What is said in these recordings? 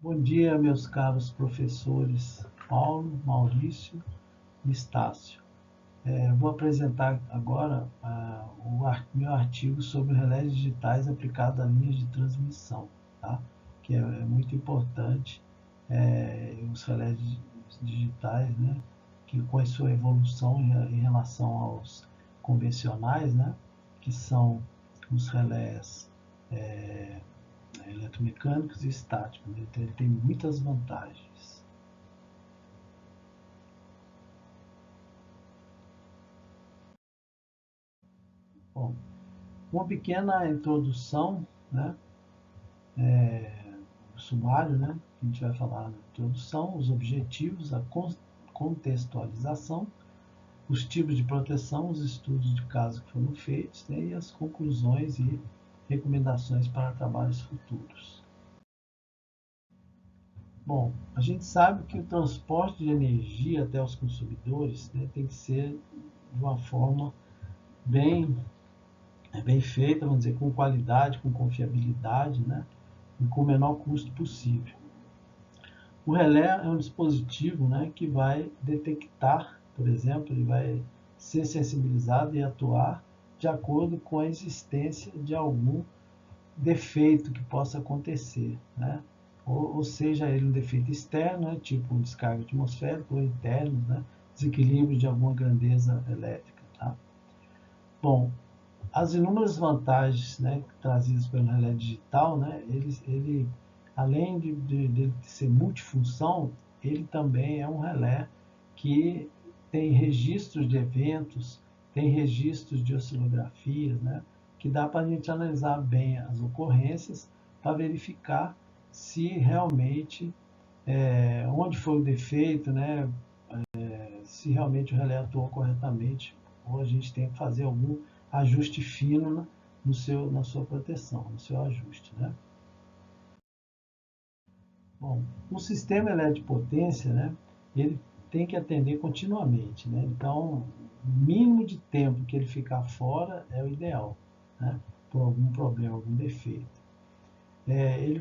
Bom dia, meus caros professores Paulo, Maurício e Estácio. Vou apresentar agora o meu artigo sobre relés digitais aplicados a linhas de transmissão, tá? Que é muito importante, os relés digitais, né? Que com a sua evolução em relação aos convencionais, né? Que são os relés eletromecânicos e estáticos. Então, ele tem muitas vantagens. Bom, uma pequena introdução, né? Sumário, né? Que a gente vai falar na introdução, os objetivos, a contextualização, os tipos de proteção, os estudos de caso que foram feitos, né? E as conclusões e recomendações para trabalhos futuros. Bom, a gente sabe que o transporte de energia até os consumidores, né, tem que ser de uma forma bem, bem feita, vamos dizer, com qualidade, com confiabilidade, né, e com o menor custo possível. O relé é um dispositivo, né, que vai detectar, por exemplo, ele vai ser sensibilizado e atuar de acordo com a existência de algum defeito que possa acontecer, né? Ou seja ele um defeito externo, né, tipo um descarga atmosférica, ou interno, né, desequilíbrio de alguma grandeza elétrica. Tá? Bom, as inúmeras vantagens, né, trazidas pelo relé digital, né, ele além de ser multifunção, ele também é um relé que tem registros de eventos, tem registros de oscilografias, né, que dá para a gente analisar bem as ocorrências para verificar se realmente onde foi o defeito, né, se realmente o relé atuou corretamente, ou a gente tem que fazer algum ajuste fino na sua proteção, no seu ajuste. Né? Bom, o sistema elétrico de potência, né, ele tem que atender continuamente. Né? Então, o mínimo de tempo que ele ficar fora é o ideal, né, por algum problema, algum defeito. Ele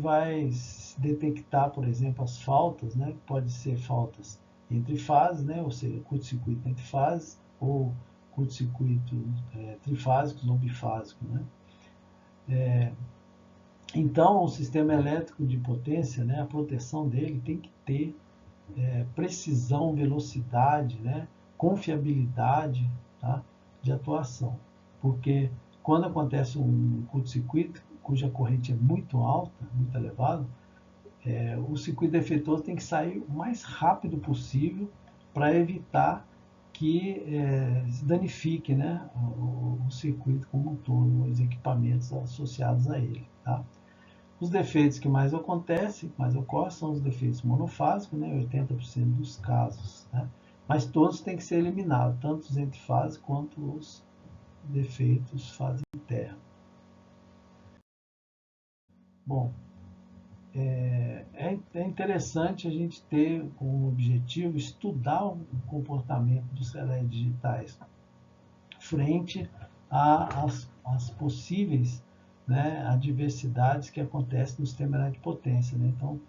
vai detectar, por exemplo, as faltas, né, que pode ser faltas entre fases, né, ou seja, curto-circuito entre fases, ou curto-circuito trifásicos ou bifásicos. Né? Então, o sistema elétrico de potência, né, a proteção dele tem que ter precisão, velocidade, né, confiabilidade, tá, de atuação. Porque quando acontece um curto-circuito, cuja corrente é muito alta, muito elevada, o circuito defeituoso tem que sair o mais rápido possível para evitar que se danifique, né, o circuito como um todo, os equipamentos associados a ele. Tá? Os defeitos que mais acontecem, mais ocorrem, são os defeitos monofásicos, né, 80% dos casos. Né? Mas todos têm que ser eliminados, tanto os entrefases quanto os defeitos fase interna. Bom, é interessante a gente ter como objetivo estudar o comportamento dos relés digitais frente às possíveis, né, adversidades que acontecem no sistema elétrico de potência. Né? Então,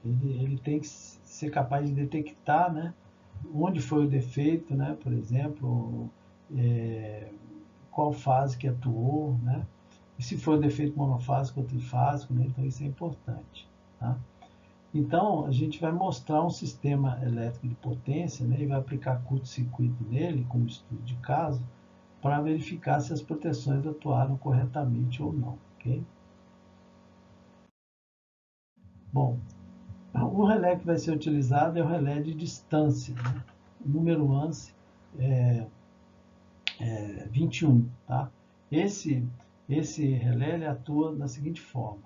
ele tem que ser capaz de detectar, né, onde foi o defeito, né, por exemplo, qual fase que atuou, né, e se foi um defeito monofásico ou trifásico, né, então isso é importante. Tá? Então, a gente vai mostrar um sistema elétrico de potência, né, e vai aplicar curto-circuito nele, como estudo de caso, para verificar se as proteções atuaram corretamente ou não. Okay? Bom, o relé que vai ser utilizado é o relé de distância, né? Número ANSI 21. Tá? Esse relé ele atua da seguinte forma.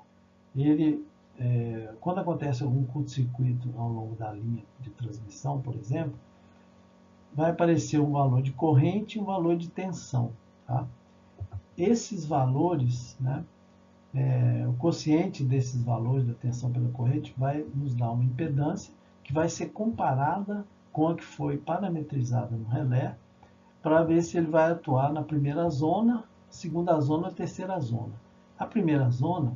Quando acontece algum curto-circuito ao longo da linha de transmissão, por exemplo, vai aparecer um valor de corrente e um valor de tensão. Tá? Esses valores, né, o quociente desses valores da tensão pela corrente vai nos dar uma impedância que vai ser comparada com a que foi parametrizada no relé para ver se ele vai atuar na primeira zona, segunda zona ou terceira zona. A primeira zona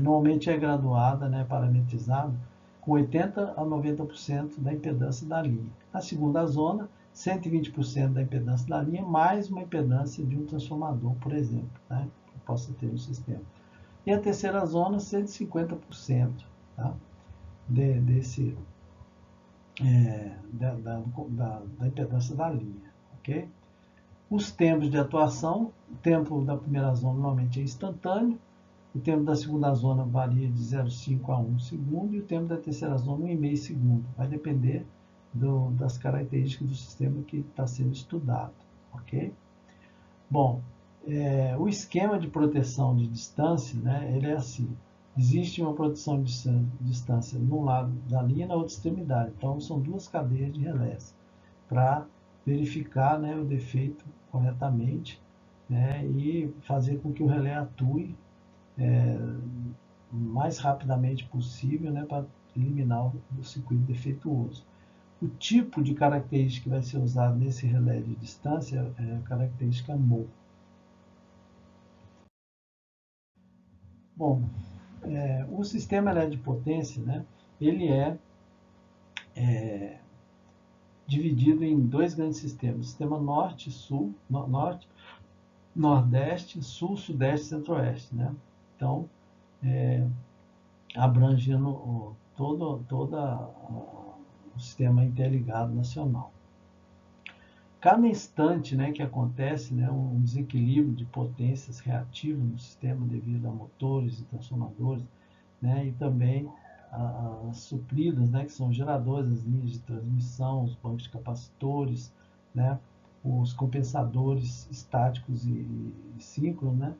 normalmente é graduada, né, parametrizada, com 80% a 90% da impedância da linha. A segunda zona, 120% da impedância da linha, mais uma impedância de um transformador, por exemplo, né, que possa ter no sistema. E a terceira zona, 150%, tá, desse, da impedância da linha. Ok? Os tempos de atuação, o tempo da primeira zona normalmente é instantâneo, o tempo da segunda zona varia de 0,5 a 1 segundo e o tempo da terceira zona 1,5 segundo. Vai depender das características do sistema que está sendo estudado. Ok? Bom, o esquema de proteção de distância, né, ele é assim. Existe uma proteção de distância num lado da linha e na outra extremidade. Então, são duas cadeias de relés para verificar, né, o defeito corretamente, né, e fazer com que o relé atue o mais rapidamente possível, né, para eliminar o circuito defeituoso. O tipo de característica que vai ser usado nesse relé de distância é a característica mho. Bom, o sistema elétrico de potência, né, ele é dividido em dois grandes sistemas: sistema norte-sul, norte, nordeste, sul, sudeste, centro-oeste, né? Então, abrangendo todo o sistema interligado nacional. Cada instante, né, que acontece, né, um desequilíbrio de potências reativas no sistema devido a motores e transformadores, né, e também as supridas, né, que são geradores, as linhas de transmissão, os bancos de capacitores, né, os compensadores estáticos e síncronos, né,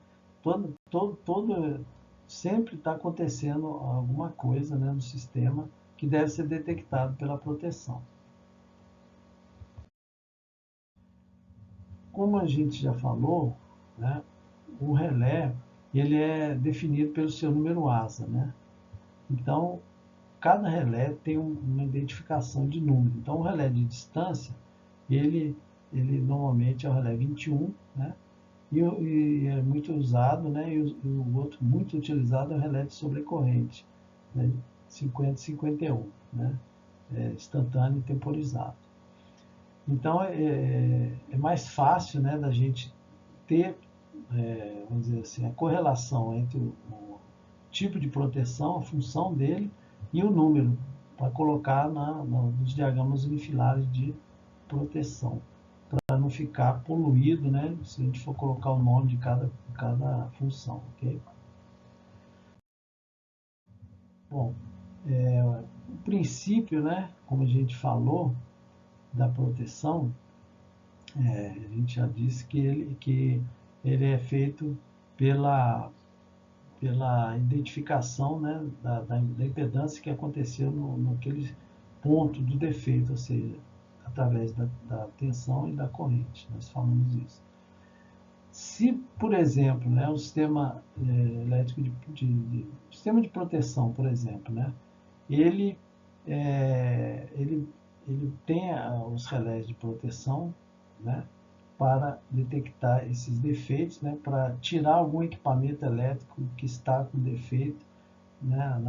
todo sempre está acontecendo alguma coisa, né, no sistema que deve ser detectado pela proteção. Como a gente já falou, né, o relé ele é definido pelo seu número ASA, né? Então, cada relé tem uma identificação de número. Então, o relé de distância, ele normalmente é o relé 21, né? E é muito usado, né? E o outro muito utilizado é o relé de sobrecorrente, né? 50-51, né? Instantâneo e temporizado. Então, é mais fácil, né, da gente ter, vamos dizer assim, a correlação entre o tipo de proteção, a função dele e o número, para colocar nos diagramas unifilares de proteção, para não ficar poluído, né, se a gente for colocar o nome de cada função, ok? Bom, o princípio, né, como a gente falou, da proteção, a gente já disse que ele é feito pela identificação, né, da impedância que aconteceu naquele ponto do defeito, ou seja, através da tensão e da corrente. Nós falamos isso. Se, por exemplo, né, o sistema elétrico sistema de proteção, por exemplo, né, ele, ele tem os relés de proteção, né, para detectar esses defeitos, né, para tirar algum equipamento elétrico que está com defeito, né,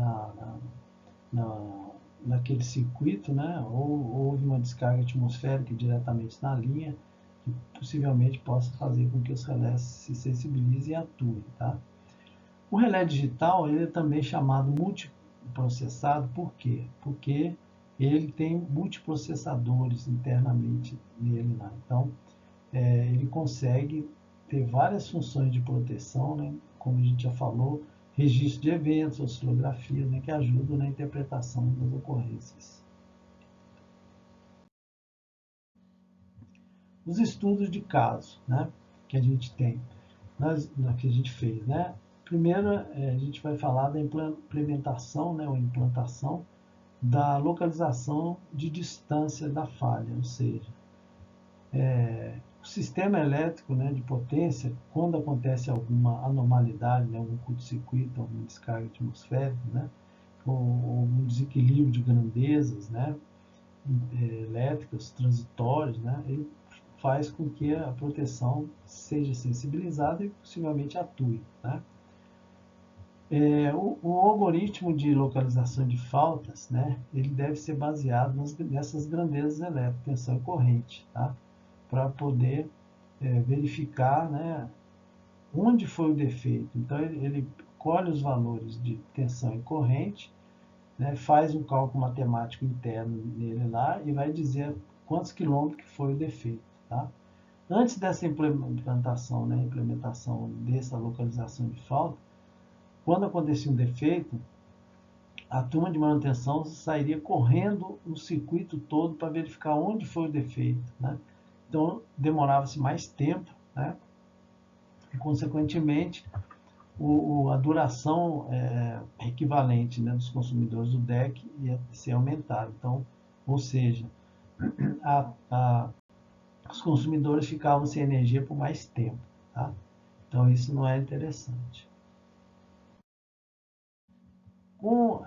naquele circuito, né, ou houve uma descarga atmosférica diretamente na linha, que possivelmente possa fazer com que os relés se sensibilizem e atuem. Tá? O relé digital ele é também chamado multiprocessado, por quê? Porque ele tem multiprocessadores internamente nele. Né? Então, ele consegue ter várias funções de proteção, né? Como a gente já falou, registro de eventos, oscilografia, né? Que ajudam na interpretação das ocorrências. Os estudos de caso, né? Que a gente tem, que a gente fez, né? Primeiro, a gente vai falar da implementação, né? Ou implantação da localização de distância da falha, ou seja, o sistema elétrico, né, de potência, quando acontece alguma anormalidade, né, algum curto-circuito, alguma descarga atmosférica, né, ou um desequilíbrio de grandezas, né, elétricas, transitórias, né, ele faz com que a proteção seja sensibilizada e possivelmente atue. Né. O algoritmo de localização de faltas, né, ele deve ser baseado nessas grandezas elétricas, tensão e corrente, tá? Para poder verificar, né, onde foi o defeito. Então, ele colhe os valores de tensão e corrente, né, faz um cálculo matemático interno nele lá e vai dizer quantos quilômetros que foi o defeito, tá? Antes dessa implementação, né, implementação dessa localização de falta, quando acontecia um defeito, a turma de manutenção sairia correndo o circuito todo para verificar onde foi o defeito, né? Então, demorava-se mais tempo, né? E, consequentemente, a duração equivalente, né, dos consumidores do DEC ia ser aumentada. Então, ou seja, os consumidores ficavam sem energia por mais tempo, tá? Então, isso não é interessante. Com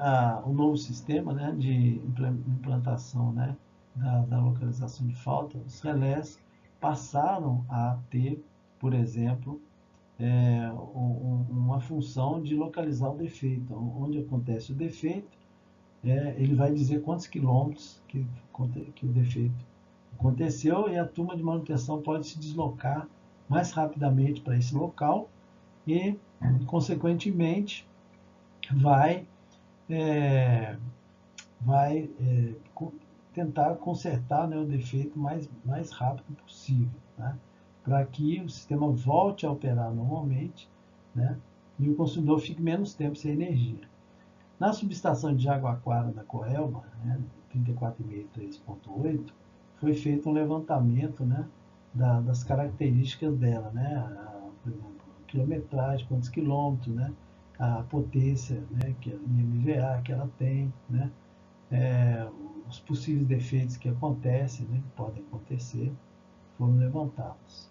o novo sistema, né, de implantação, né, da localização de falta, os relés passaram a ter, por exemplo, uma função de localizar o defeito. Onde acontece o defeito, ele vai dizer quantos quilômetros que o defeito aconteceu, e a turma de manutenção pode se deslocar mais rapidamente para esse local e, consequentemente, vai tentar consertar, né, o defeito mais rápido possível, né, para que o sistema volte a operar normalmente, né, e o consumidor fique menos tempo sem energia. Na subestação de Jaguaquara da Coelba, né, 34.3.8, foi feito um levantamento, né, das características dela, né, por exemplo, quilometragem, quantos quilômetros, né, a potência, né, em MVA que ela tem, né, os possíveis defeitos que acontecem, né, que podem acontecer, foram levantados.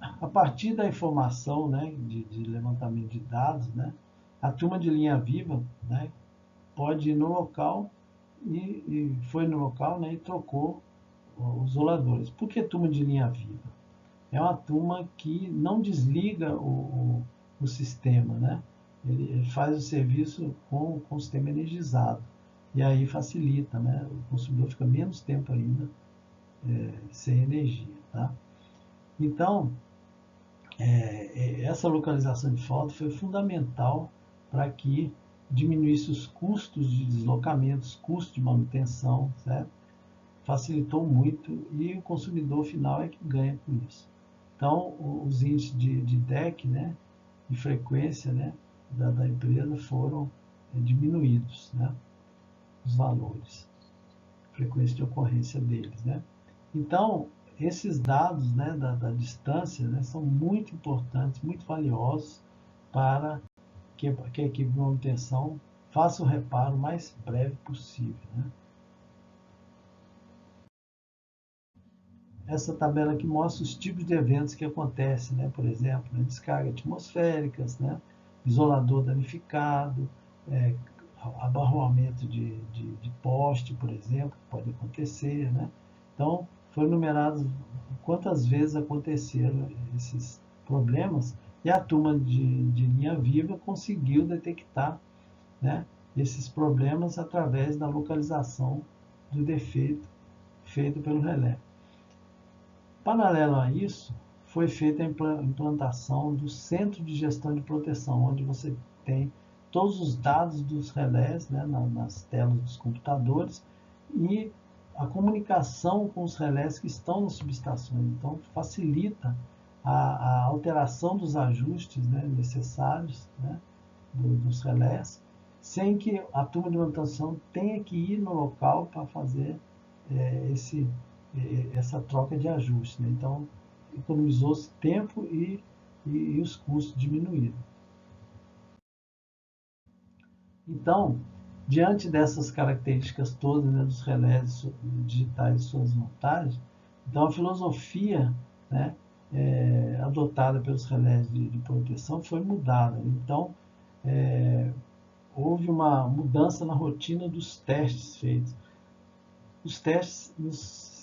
A partir da informação, né, de levantamento de dados, né, a turma de linha viva, né, pode ir no local e foi no local, né, e trocou os isoladores. Por que turma de linha viva? É uma turma que não desliga o sistema, né? Ele faz o serviço com o sistema energizado. E aí facilita, né? O consumidor fica menos tempo ainda sem energia, tá? Então, essa localização de falta foi fundamental para que diminuísse os custos de deslocamento, os custos de manutenção, certo? Facilitou muito e o consumidor final é que ganha com isso. Então, os índices de DEC, né, de frequência, né, da empresa foram diminuídos, né, os valores, frequência de ocorrência deles, né. Então, esses dados, né, da distância, né, são muito importantes, muito valiosos para que a equipe de manutenção faça o reparo o mais breve possível, né. Essa tabela aqui mostra os tipos de eventos que acontecem, né? Por exemplo, né, descargas atmosféricas, né? Isolador danificado, abarroamento de poste, por exemplo, pode acontecer, né? Então, foi numerado quantas vezes aconteceram esses problemas e a turma de linha viva conseguiu detectar, né, esses problemas através da localização do defeito feito pelo relé. Paralelo a isso, foi feita a implantação do Centro de Gestão de Proteção, onde você tem todos os dados dos relés, né, nas telas dos computadores e a comunicação com os relés que estão nas subestações. Então, facilita a alteração dos ajustes, né, necessários, né, dos relés, sem que a turma de manutenção tenha que ir no local para fazer essa troca de ajuste, né? Então, economizou-se tempo e os custos diminuíram. Então, diante dessas características todas, né, dos relés digitais e suas vantagens, então a filosofia, né, adotada pelos relés de proteção foi mudada. Então, houve uma mudança na rotina dos testes feitos. Os testes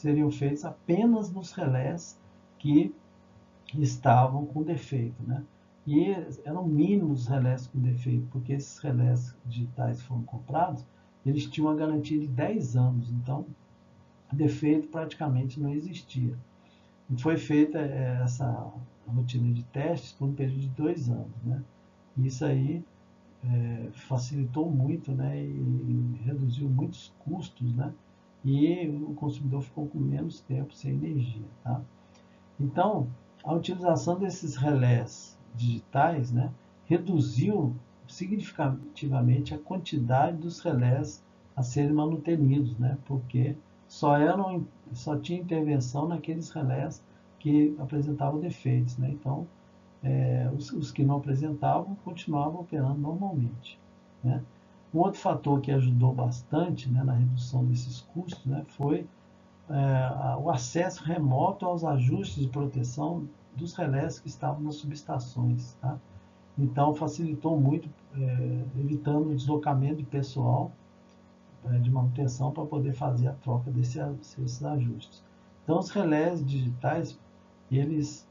seriam feitos apenas nos relés que estavam com defeito, né? E eram mínimos os relés com defeito, porque esses relés digitais que foram comprados, eles tinham uma garantia de 10 anos, então defeito praticamente não existia. E foi feita essa rotina de testes por um período de 2 anos, né? Isso aí facilitou muito, né? E reduziu muitos custos, né? E o consumidor ficou com menos tempo sem energia, tá? Então, a utilização desses relés digitais, né, reduziu significativamente a quantidade dos relés a serem manutenidos, né, porque só tinha intervenção naqueles relés que apresentavam defeitos, né, então os que não apresentavam continuavam operando normalmente, né. Um outro fator que ajudou bastante, né, na redução desses custos, né, foi o acesso remoto aos ajustes de proteção dos relés que estavam nas subestações. Tá? Então, facilitou muito, evitando o deslocamento de pessoal de manutenção para poder fazer a troca desses ajustes. Então, os relés digitais, eles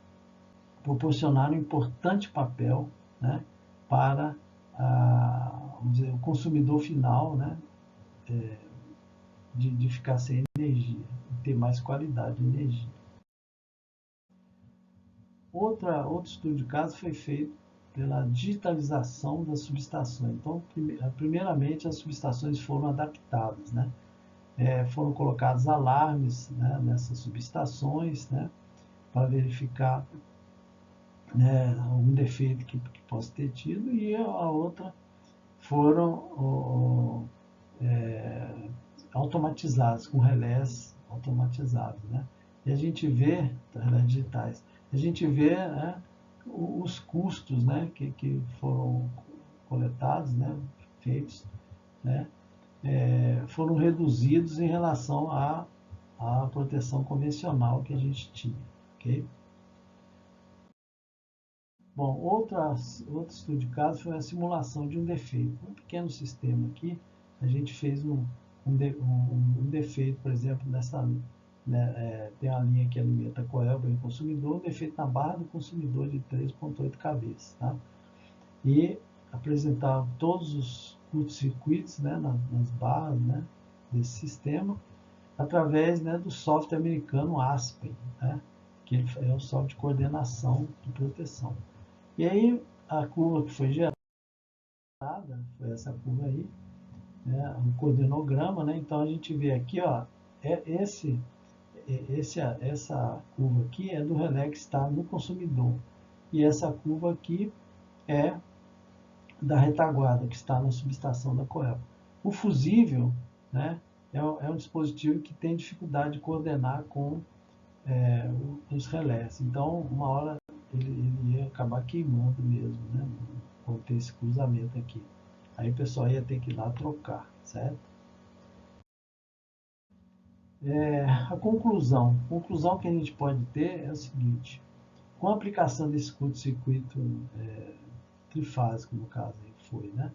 proporcionaram um importante papel, né, para vamos dizer, o consumidor final, né, de ficar sem energia e ter mais qualidade de energia. Outro estudo de caso foi feito pela digitalização das subestações. Então, primeiramente, as subestações foram adaptadas, né? Foram colocados alarmes, né, nessas subestações, né, para verificar, né, algum defeito que possa ter tido, e a outra foram automatizados, com relés automatizados, né? E a gente vê, relés digitais, a gente vê, né, os custos, né, que foram coletados, né, feitos, né, foram reduzidos em relação à proteção convencional que a gente tinha, ok? Bom, outro estudo de caso foi a simulação de um defeito. Um pequeno sistema aqui, a gente fez um defeito, por exemplo, nessa, né, tem a linha que alimenta a Coelba e o consumidor, um defeito na barra do consumidor de 3,8 cabeças. Tá? E apresentava todos os curtos-circuitos, né, nas barras, né, desse sistema, através, né, do software americano Aspen, né, que é o software de coordenação de proteção. E aí, a curva que foi gerada, foi essa curva aí, né, um coordenograma, né? Então a gente vê aqui, ó, essa curva aqui é do relé que está no consumidor. E essa curva aqui é da retaguarda, que está na subestação da Coelba. O fusível, né, é um dispositivo que tem dificuldade de coordenar com os relés. Então, uma hora ele ia acabar queimando mesmo, né? Por ter esse cruzamento aqui. Aí o pessoal ia ter que ir lá trocar, certo? A conclusão que a gente pode ter é o seguinte: com a aplicação desse curto-circuito trifásico, no caso, aí foi, né?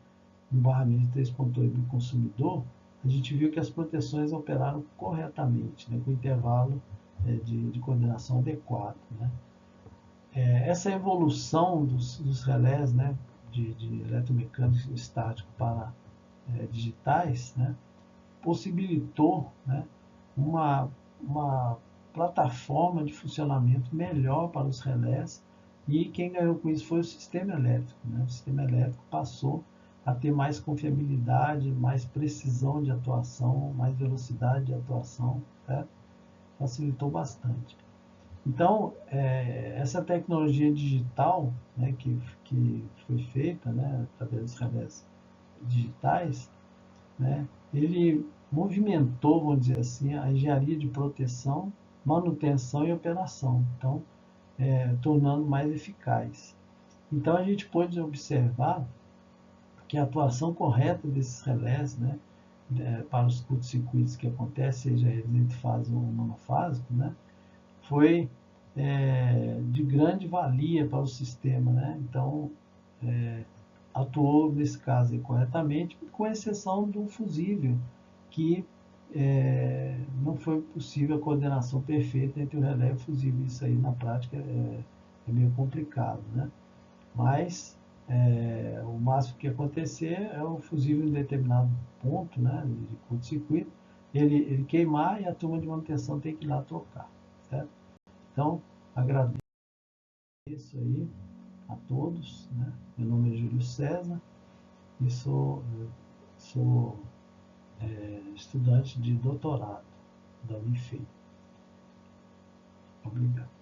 Um barramento de 3,8 do consumidor, a gente viu que as proteções operaram corretamente, né? Com intervalo de coordenação adequado, né? Essa evolução dos relés, né, de eletromecânico estático para digitais, né, possibilitou, né, uma, uma plataforma de funcionamento melhor para os relés, e quem ganhou com isso foi o sistema elétrico. Né? O sistema elétrico passou a ter mais confiabilidade, mais precisão de atuação, mais velocidade de atuação, certo? Facilitou bastante. Então, essa tecnologia digital, né, que foi feita, né, através dos relés digitais, né, ele movimentou, vamos dizer assim, a engenharia de proteção, manutenção e operação, então, tornando mais eficaz. Então, a gente pode observar que a atuação correta desses relés, né, para os curtos-circuitos que acontecem, seja eles entre-fase ou monofásico, né, foi de grande valia para o sistema, né? Então, atuou nesse caso aí, corretamente, com exceção do fusível, que não foi possível a coordenação perfeita entre o relé e o fusível. Isso aí, na prática, é meio complicado, né? Mas o máximo que acontecer é o fusível em determinado ponto, né, de curto-circuito, ele queimar e a turma de manutenção tem que ir lá trocar, certo? Então, agradeço aí a todos, né? Meu nome é Júlio César e sou estudante de doutorado da Unifei. Obrigado.